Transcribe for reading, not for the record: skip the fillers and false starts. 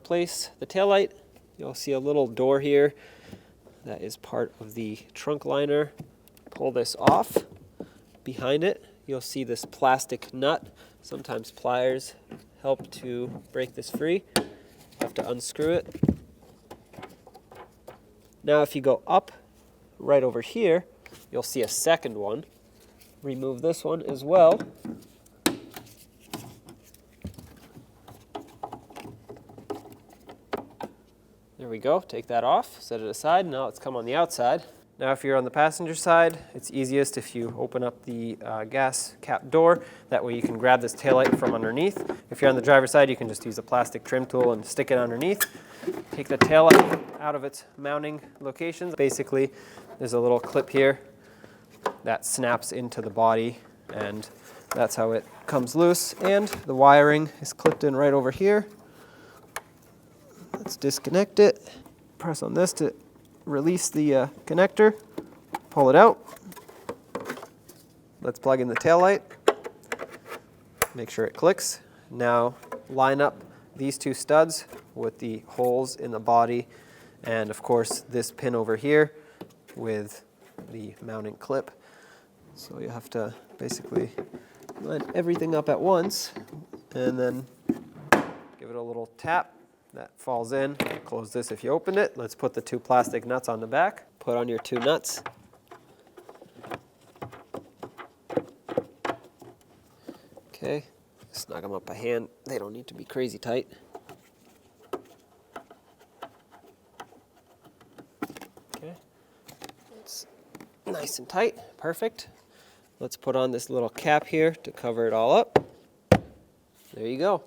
replace the taillight, you'll see a little door here that is part of the trunk liner. Pull this off. Behind it, you'll see this plastic nut. Sometimes pliers help to break this free. You have to unscrew it. Now if you go up right over here, you'll see a second one. Remove this one as well. There we go, take that off, set it aside. Now let's come on the outside. Now if you're on the passenger side, it's easiest if you open up the gas cap door. That way you can grab this taillight from underneath. If you're on the driver's side, you can just use a plastic trim tool and stick it underneath. Take the taillight out of its mounting locations. Basically, there's a little clip here that snaps into the body, and that's how it comes loose. And the wiring is clipped in right over here. Let's disconnect it. Press on this to release the connector. Pull it out. Let's plug in the taillight. Make sure it clicks. Now line up these two studs with the holes in the body, and of course this pin over here with the mounting clip. So you have to basically line everything up at once and then give it a little tap. That falls in. Close this if you opened it. Let's put the two plastic nuts on the back. Put on your two nuts. Okay, snug them up by hand. They don't need to be crazy tight. Okay, it's nice and tight, perfect. Let's put on this little cap here to cover it all up. There you go.